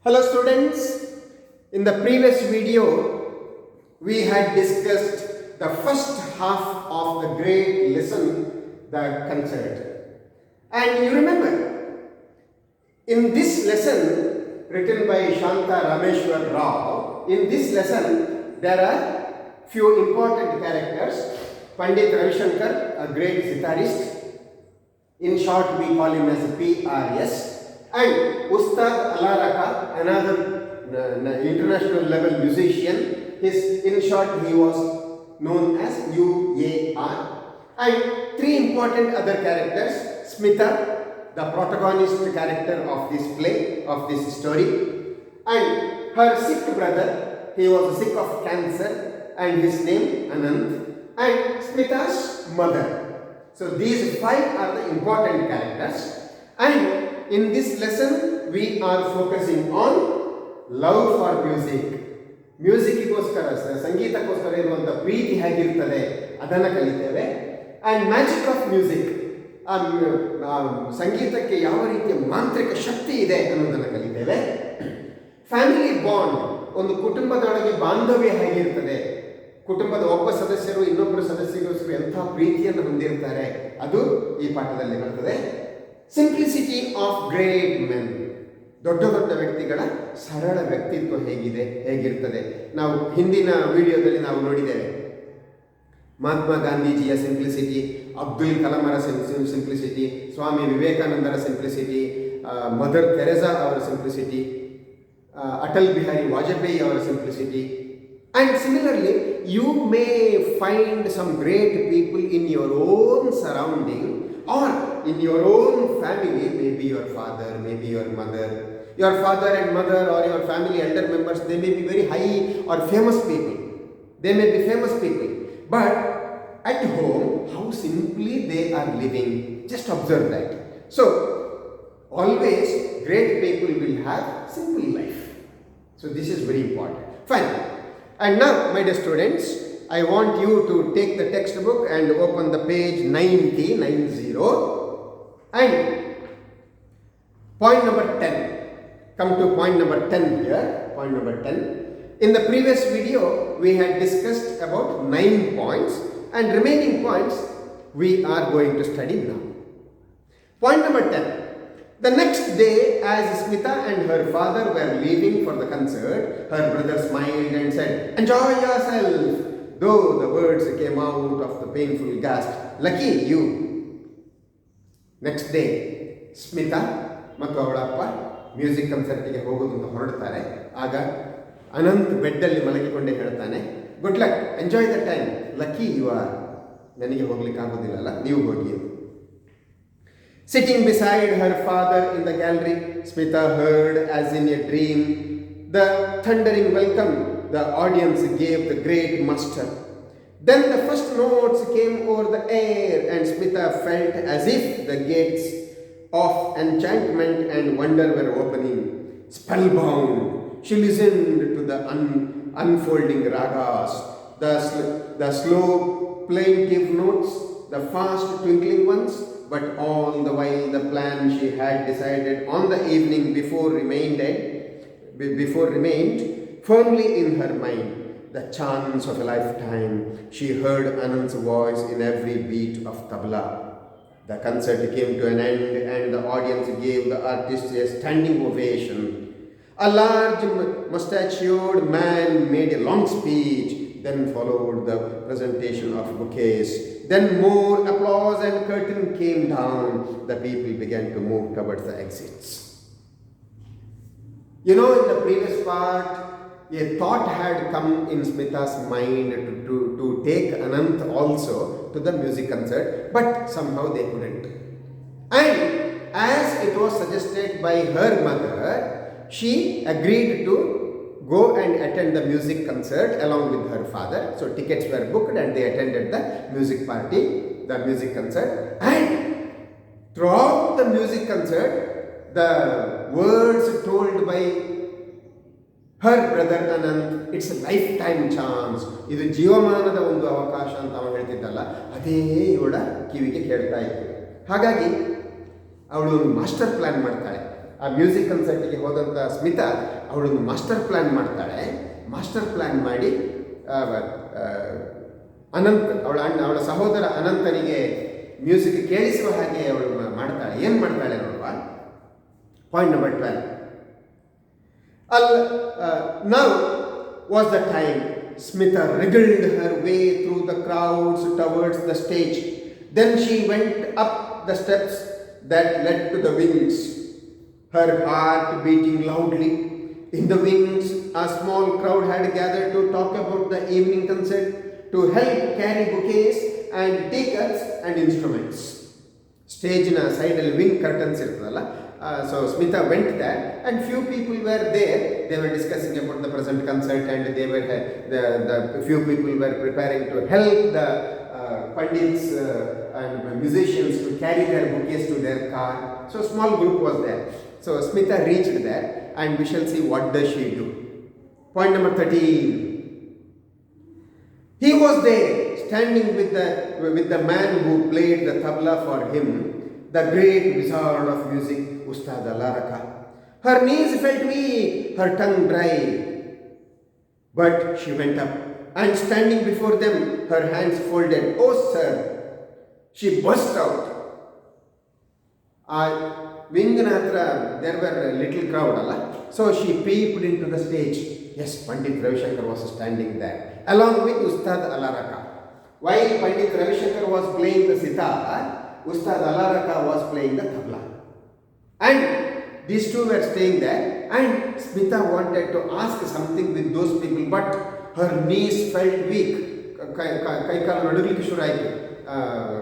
Hello students, in the previous video we had discussed the first half of the great lesson, the concert. And you remember, in this lesson written by Shanta Rameshwar Rao, in this lesson there are few important characters. Pandit Ravi Shankar, a great sitarist, in short we call him as PRS. And Ustad Alaraka, another international level musician, in short he was known as UAR. And three important other characters: Smita, the protagonist character of this play, of this story, and her sick brother, he was sick of cancer and his name Anand, and Smita's mother. So these five are the important characters, and in this lesson we are focusing on love for music. ಮ್ಯೂಸಿಕ್ಗೋಸ್ಕರ, ಸಂಗೀತಕ್ಕೋಸ್ಕರ ಇರುವಂಥ ಪ್ರೀತಿ ಹೇಗಿರ್ತದೆ ಅದನ್ನು ಕಲಿತೇವೆ. And magic of music, ಸಂಗೀತಕ್ಕೆ ಯಾವ ರೀತಿಯ ಮಾಂತ್ರಿಕ ಶಕ್ತಿ ಇದೆ ಅನ್ನೋದನ್ನು ಕಲಿತೇವೆ. Family bond, ಒಂದು ಕುಟುಂಬದೊಳಗೆ ಬಾಂಧವ್ಯ ಹೇಗಿರ್ತದೆ, ಕುಟುಂಬದ ಒಬ್ಬ ಸದಸ್ಯರು ಇನ್ನೊಬ್ಬರು ಸದಸ್ಯರಿಗೋಸ್ಕರ ಎಂಥ ಪ್ರೀತಿಯನ್ನು ಹೊಂದಿರ್ತಾರೆ, ಅದು ಈ ಪಾಠದಲ್ಲಿ ಬರ್ತದೆ. ಸಿಂಪ್ಲಿಸಿಟಿ ಆಫ್ ಗ್ರೇಟ್ ಮೆನ್, ದೊಡ್ಡ ದೊಡ್ಡ ವ್ಯಕ್ತಿಗಳ ಸರಳ ವ್ಯಕ್ತಿತ್ವ ಹೇಗಿರ್ತದೆ. ನಾವು ಹಿಂದಿನ ವಿಡಿಯೋದಲ್ಲಿ ನಾವು ನೋಡಿದ್ದೇವೆ ಮಹಾತ್ಮ ಗಾಂಧೀಜಿಯ ಸಿಂಪ್ಲಿಸಿಟಿ, ಅಬ್ದುಲ್ ಕಲಾಮರ ಸಿಂಪ್ಲಿಸಿಟಿ, ಸ್ವಾಮಿ ವಿವೇಕಾನಂದರ ಸಿಂಪ್ಲಿಸಿಟಿ, ಮದರ್ ತೆರೆಸಾ ಅವರ ಸಿಂಪ್ಲಿಸಿಟಿ, ಅಟಲ್ ಬಿಹಾರಿ ವಾಜಪೇಯಿ ಅವರ simplicity. And similarly, you may find some great people in your own surrounding or in your own family, maybe your father, maybe your mother. Your father and mother or your family elder members, they may be very high or famous people. They may be famous people. But at home, how simply they are living. Just observe that. So, always great people will have simple life. So, this is very important. Fine. And now, my dear students, I want you to take the textbook and open the page 90. And point number 10. Come to point number 10 here. Point number 10. In the previous video, we had discussed about 9 points, and remaining points we are going to study now. Point number 10. The next day, as Smita and her father were leaving for the concert, her brother smiled and said, "Enjoy yourself," though the words came out of the painful gasp, "Lucky you." Next day, Smita ಮತ್ತು ಅವಳ ಅಪ್ಪ music ಕನ್ಸರ್ಟಿಗೆ ಹೋಗೋದು ಅಂತ ಹೊರಡ್ತಾರೆ. ಆಗ ಅನಂತ್ ಬೆಡ್ಡಲ್ಲಿ ಮಲಗಿಕೊಂಡೇ ಹೇಳ್ತಾನೆ, "good luck, enjoy the time, lucky you are." ನನಗೆ ಹೋಗ್ಲಿಕ್ಕೆ ಆಗೋದಿಲ್ಲಲ್ಲ, ನೀವು ಹೋಗಿ. Sitting beside her father in the gallery, Smita heard as in a dream the thundering welcome the audience gave the great master. Then the first notes came over the air and Smita felt as if the gates of enchantment and wonder were opening. Spellbound, she listened to the unfolding ragas, the slow plaintive notes, the fast twinkling ones. But all the while the plan she had decided on the evening before remained firmly in her mind. The chance of a lifetime. She heard Anand's voice in every beat of tabla. The concert came to an end and the audience gave the artist a standing ovation. A large mustachioed man made a long speech. Then followed the presentation of bouquets. Then more applause and curtain came down. The people began to move towards the exits. You know, in the previous part, a thought had come in Smita's mind to take Anant also to the music concert, but somehow they couldn't. And as it was suggested by her mother, she agreed to go and attend the music concert along with her father. So tickets were booked and they attended the music party, the music concert. And throughout the music concert, the words told by her brother Anand, "It's a lifetime chance." ಇದು ಜೀವಮಾನದ ಒಂದು ಅವಕಾಶ ಅಂತ ಅವನು ಹೇಳ್ತಿದ್ದಲ್ಲ, ಅದೇ ಇವಳ ಕಿವಿಗೆ ಕೇಳ್ತಾ ಇತ್ತು. ಹಾಗಾಗಿ ಅವಳು ಒಂದು ಮಾಸ್ಟರ್ ಪ್ಲಾನ್ ಮಾಡ್ತಾಳೆ. ಆ ಮ್ಯೂಸಿಕ್ ಕನ್ಸರ್ಟಿಗೆ ಹೋದಂಥ ಸ್ಮಿತಾ ಅವಳೊಂದು ಮಾಸ್ಟರ್ ಪ್ಲ್ಯಾನ್ ಮಾಡ್ತಾಳೆ. ಮಾಸ್ಟರ್ ಪ್ಲ್ಯಾನ್ ಮಾಡಿ ಅನಂತ್ ಅವಳ ಸಹೋದರ ಅನಂತನಿಗೆ ಮ್ಯೂಸಿಕ್ ಕೇಳಿಸುವ ಹಾಗೆ ಅವಳು ಮಾಡ್ತಾಳೆ. ಏನು ಮಾಡ್ತಾಳೆ ನೋಡುವ. Point number 12. Now was the time Smita wriggled her way through the crowds towards the stage. Then she went up the steps that led to the wings, her heart beating loudly. In the wings, a small crowd had gathered to talk about the evening concert, to help carry bouquets and teacups and instruments. Stage na side ಅಲ್ಲಿ wing curtains ಇರ್ತದಲ್ಲ. So Smita went there and few people were there. They were discussing about the present concert and they were the few people were preparing to help the pandits and musicians to carry their bouquets to their car. So small group was there. So Smita reached there and we shall see what does she do. Point number 13. He was there standing with the man who played the tabla for him, the great wizard of music, Ustad Alaraka. Her knees felt weak, her tongue dry. But she went up and standing before them, her hands folded. Oh sir, she burst out. Wingana hatra there were a little crowd alla. So she peeped into the stage. Yes, Pandit Ravi Shankar was standing there along with Ustad Alaraka. While Pandit Ravi Shankar was playing the sitar, Ustad Alaraka was playing the tabla. And these two were staying there and Smita wanted to ask something with those people but her knees felt weak. ಕೈ ಕಾಲು ನಡುಗಲಿಕ್ಕೆ ಶುರು ಆಯಿತು.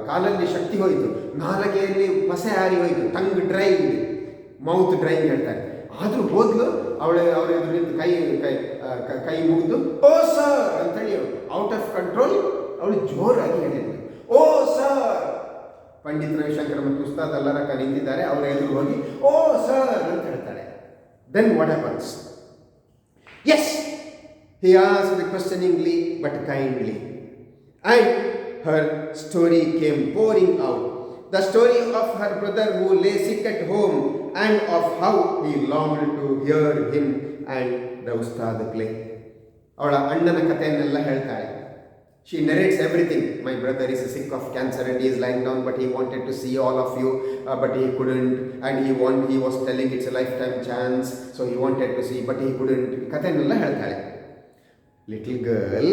ಕಾಲಲ್ಲಿ ಶಕ್ತಿ ಹೋಯಿತು, ನಾಲಗೆಯಲ್ಲಿ ಪಸೆ ಹಾರಿ ಹೋಯಿತು, tongue dry, mouth dry ಹೇಳ್ತಾರೆ. ಆದರೂ ಹೋದ್ಲು ಅವಳ ಎದುರಿಂದ ಕೈ ಮುಗಿದು ಓ ಸರ್ ಅಂತೇಳಿ ಔಟ್ ಆಫ್ ಕಂಟ್ರೋಲ್ ಅವಳು ಜೋರಾಗಿ ಹೇಳಿದ್ಳು, ಓ ಸರ್. ಪಂಡಿತ್ ರವಿಶಂಕರ್ ಮತ್ತು ಉಸ್ತಾದ್ ಅಲ್ಲಾರಕ ನಿಂತಿದ್ದಾರೆ, ಅವರ ಎದುರು ಹೋಗಿ ಓ ಸರ್ ಅಂತ ಹೇಳ್ತಾಳೆ. Then what happens? Yes, he asked questioningly but kindly, and her story came pouring out. The story of her brother who lay sick at home and of how he longed to hear him and the ustad play. ಅವಳ ಅಣ್ಣನ ಕಥೆಯನ್ನೆಲ್ಲ ಹೇಳ್ತಾಳೆ. She narrates everything. My brother is sick of cancer and he is lying down, but he wanted to see all of you, but he couldn't, and he was telling it's a lifetime chance, so he wanted to see, but he couldn't. ಕಥೆಯನ್ನೆಲ್ಲ ಹೇಳ್ತಾಳೆ. Little girl,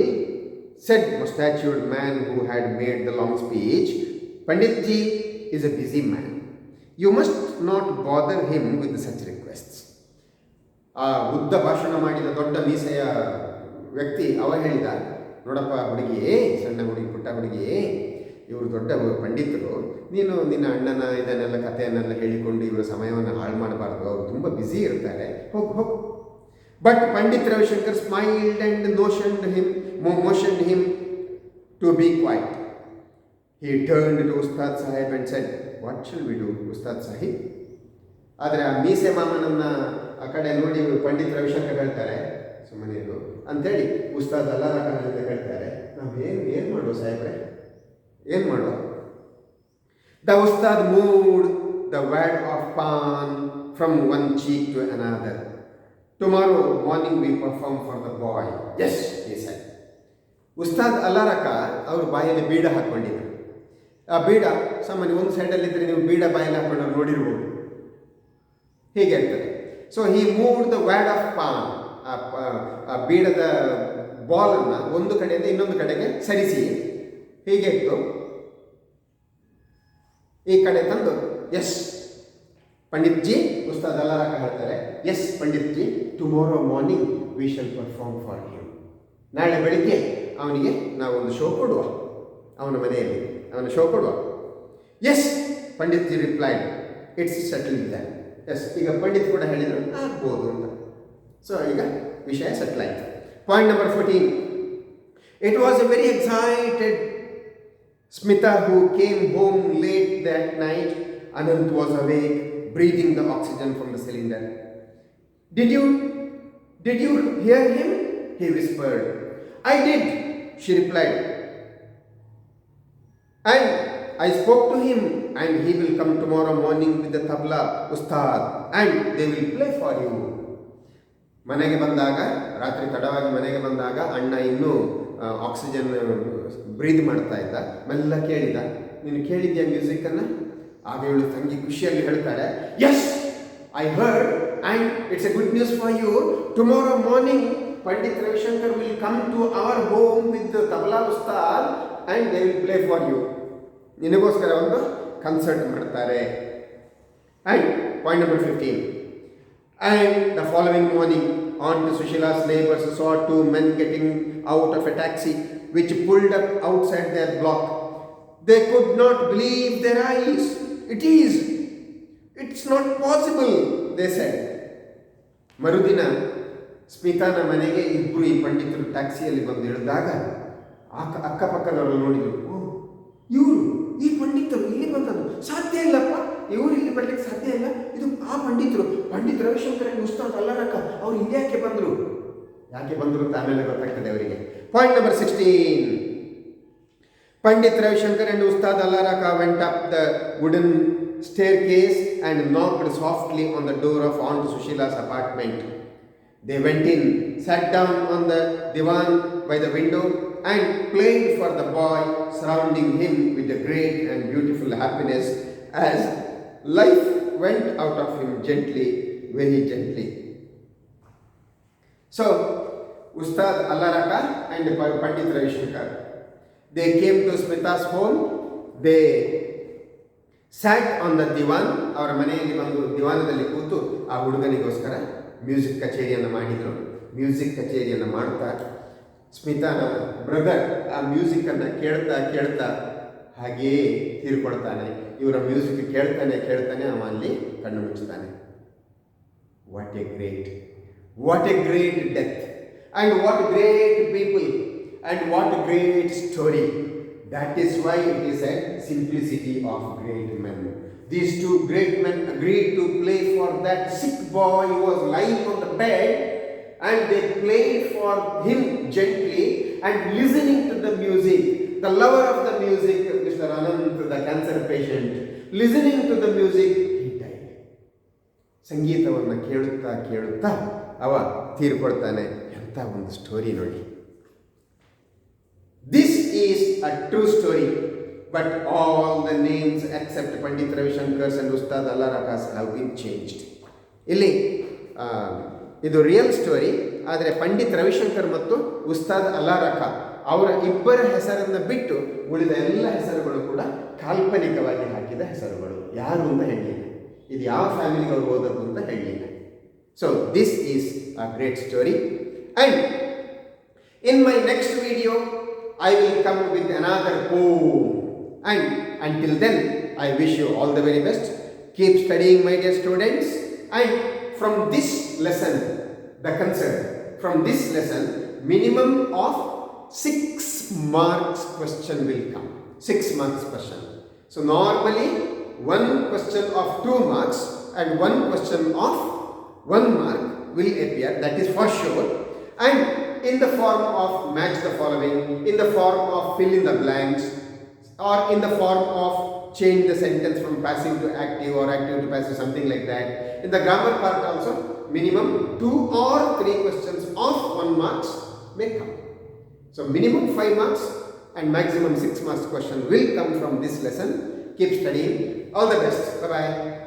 said mustachioed man who had made the long speech, Panditji is a busy man. You must not bother him with such requests. ಆ ಉದ್ದ ಭಾಷಣ ಮಾಡಿದ ದೊಡ್ಡ ಮೀಸೆಯ ವ್ಯಕ್ತಿ ಅವ ಹೇಳಿದ, ನೋಡಪ್ಪ ಹುಡುಗಿ, ಸಣ್ಣ ಹುಡುಗಿ, ಪುಟ್ಟ ಹುಡುಗಿ, ಇವರು ದೊಡ್ಡ ಪಂಡಿತರು, ನೀನು ನಿನ್ನ ಅಣ್ಣನ ಇದನ್ನೆಲ್ಲ ಕಥೆಯನ್ನೆಲ್ಲ ಹೇಳಿಕೊಂಡು ಇವರ ಸಮಯವನ್ನು ಹಾಳು ಮಾಡಬಾರ್ದು, ಅವರು ತುಂಬ ಬ್ಯುಸಿ ಇರ್ತಾರೆ, ಹೋಗು ಹೋಗು. But Pandit Ravi Shankar smiled and motioned him to be quiet. He turned to Ustad Sahib and said, what shall we do, Ustad Sahib? ಆದರೆ ಆ ಮೀಸೆ ಮಾಮನನ್ನು ಆ ಕಡೆ ನೋಡಿ ಪಂಡಿತ್ ರವಿಶಂಕರ್ ಹೇಳ್ತಾರೆ, ಸುಮ್ಮನೆ ಇದು ಅಂಥೇಳಿ ಉಸ್ತಾದ್ ಅಲ್ಲಾರಕ ಅಂತ ಹೇಳ್ತಾರೆ, ನಾವು ಏನು ಮಾಡುವ ಸಾಹೇಬ್ರೆ, ಏನು ಮಾಡುವ? The Ustad moved the wad of pan from one cheek to another. Tomorrow morning we perform for the boy. Yes, he said. Ustad Allarakha ಅವರು ಬಾಯಲ್ಲಿ ಬೀಡ ಹಾಕ್ಕೊಂಡಿದ್ರು. ಆ ಬೀಡ ಸಾಮಾನ್ಯ ಒಂದು ಸೈಡಲ್ಲಿದ್ದರೆ ನೀವು ಬೀಡ ಬಾಯಲ್ಲಿ ಹಾಕ್ಕೊಂಡು ನೋಡಿರ್ಬೋದು, ಹೀಗೆ ಇರ್ತದೆ. So he moved the wad of pawn, ಆ ಬೀಡದ ಬಾಲನ್ನು ಒಂದು ಕಡೆಯಿಂದ ಇನ್ನೊಂದು ಕಡೆಗೆ ಸರಿಸಿ ಹೀಗೆ ಇಟ್ಟು ಈ ಕಡೆ ತಂದು, ಎಸ್ ಪಂಡಿತ್ಜಿ, ಉಸ್ತಾದ್ ಅಲ್ಲಾರಕ ಹೇಳ್ತಾರೆ, yes Panditji, tomorrow morning we shall perform for him. ನಾಳೆ ಬೆಳಿಗ್ಗೆ ಅವನಿಗೆ ನಾವೊಂದು ಶೋ ಕೊಡುವ, ಅವನ ಮನೆಯಲ್ಲಿ ಅವನ ಶೋ ಕೊಡುವ. Yes Panditji replied, it's settled that. Yes, ಈಗ ಪಂಡಿತ್ ಕೂಡ ಹೇಳಿದರು ಆಗ್ಬೋದು ಅಂತ. ಸೊ ಈಗ ವಿಷಯ ಸೆಟ್ಲ್ ಆಯಿತು. Point number 14. It was A very excited Smita who came home late that night. Anant was awake, breathing the oxygen from the cylinder. Did you hear him? He whispered. I did, she replied. And I spoke to him and he will come tomorrow morning with the tabla ustad and they will play for you. ಮನೆಗೆ ಬಂದಾಗ ರಾತ್ರಿ ತಡವಾಗಿ ಮನೆಗೆ ಬಂದಾಗ ಅಣ್ಣ ಇನ್ನೂ oxygen ಬ್ರೀದ್ ಮಾಡ್ತಾ ಇದ್ದ. ಮೆಲ್ಲ ಕೇಳಿದ, ನೀನು ಕೇಳಿದ್ಯಾ ಮ್ಯೂಸಿಕ್ಕನ್ನು? ಆಗ ಇವಳು ತಂಗಿ ಖುಷಿಯಲ್ಲಿ ಹೇಳ್ತಾಳೆ, yes I heard and it's a good news for you. Tomorrow morning Pandit Ravishankar will come to our home with tabla Ustad and they will play for you. ನಿನಗೋಸ್ಕರ ಒಂದು ಕನ್ಸರ್ಟ್ ಮಾಡ್ತಾರೆ. And point number 15. And the following morning, Aunt Sushila's neighbors saw two men getting out of a taxi which pulled up outside their block. They could not believe their eyes. It's not possible, they said. ಮರುದಿನ ಸ್ಮಿತಾನ ಮನೆಗೆ ಇಬ್ಬರು ಈ ಪಂಡಿತರು ಟ್ಯಾಕ್ಸಿಯಲ್ಲಿ ಬಂದು ಇಳಿದಾಗ ಅಕ್ಕಪಕ್ಕದವರು ನೋಡಿದರು, ಇವರು ಈ ಪಂಡಿತರು ಇಲ್ಲಿ ಬಂದದ್ದು ಸಾಧ್ಯ ಇಲ್ಲಪ್ಪ, ಇವರು ಇಲ್ಲಿ ಬರ್ಲಿಕ್ಕೆ ಸಾಧ್ಯ ಇಲ್ಲ, ಇದು ಆ ಪಂಡಿತರು, ಪಂಡಿತ್ ರವಿಶಂಕರ್ ಉಸ್ತಾದ್ ಅಲ್ಲಾರಕ್ಕ, ಅವ್ರು ಇಲ್ಲಿ ಯಾಕೆ ಬಂದರು ಅಂತ ಆಮೇಲೆ ಗೊತ್ತಾಗ್ತದೆ ಅವರಿಗೆ. Point number 16. Pandit Ravishankar and Ustad Allaraka went up the wooden staircase and knocked softly on the door of Aunt Sushila's apartment. They went in, sat down on the divan by the window and played for the boy, surrounding him with a great and beautiful happiness as life went out of him gently, very gently. So, Ustad Allaraka and Pandit Ravishankar, they came to Smita's home. They sat on the divan. ಅವರ ಮನೆಯಲ್ಲಿ ಬಂದು ದಿವಾನದಲ್ಲಿ ಕೂತು ಆ ಹುಡುಗನಿಗೋಸ್ಕರ music ಕಚೇರಿಯನ್ನು ಮಾಡಿದರು. Music ಕಚೇರಿಯನ್ನು ಮಾಡ್ತಾ ಸ್ಮಿತಾನ brother ಆ ಮ್ಯೂಸಿಕ್ಕನ್ನು ಕೇಳ್ತಾ ಹಾಗೆಯೇ ತೀರ್ಕೊಳ್ತಾನೆ. ಇವರ ಮ್ಯೂಸಿಕ್ ಕೇಳ್ತಾನೆ ಅವ ಅಲ್ಲಿ ಕಣ್ಣು ಮುಚ್ಚುತ್ತಾನೆ. What a great death and what great people and what great story. That is why it is a simplicity of great men. These two great men agreed to play for that sick boy who was lying on the bed, and they played for him gently and listening to the music. The lover of the music, Mr. Anand, the cancer patient, listening to the music, he died. ಸಂಗೀತವನ್ನು ಕೇಳುತ್ತಾ ಅವ ತೀರ್ಕೊಳ್ತಾನೆ. ಎಂಥ ಒಂದು story ನೋಡಿ. This is a true story, but all the names except Pandit Ravishankar's and Ustad Allaraka's have been changed. ಇಲ್ಲಿ ಇದು real story, ಆದರೆ ಪಂಡಿತ್ ರವಿಶಂಕರ್ ಮತ್ತು ಉಸ್ತಾದ್ ಅಲ್ಲಾರಕ ಅವರ ಇಬ್ಬರ ಹೆಸರನ್ನು ಬಿಟ್ಟು ಉಳಿದ ಎಲ್ಲ ಹೆಸರುಗಳು ಕೂಡ ಕಾಲ್ಪನಿಕವಾಗಿ ಹಾಕಿದ ಹೆಸರುಗಳು. ಯಾರು ಅಂತ ಹೇಳಲಿಲ್ಲ, ಇದು ಯಾವ ಫ್ಯಾಮಿಲಿಗೆ ಅವರು ಓದೋದು ಅಂತ ಹೇಳಲಿಲ್ಲ. So this is a great story. And in my next video, I will come with another poem. And until then, I wish you all the very best. Keep studying, my dear students. And from this lesson, the concern, from this lesson, minimum of 6 marks question will come. 6 marks question. So normally, one question of 2 marks and one question of 1 mark will appear, that is for sure. And in the form of match the following, in the form of fill in the blanks, or in the form of change the sentence from passive to active or active to passive, something like that. In the grammar part also, minimum 2 or 3 questions of 1 marks may come. So minimum 5 marks and maximum 6 marks question will come from this lesson. Keep studying. All the best. Bye-bye.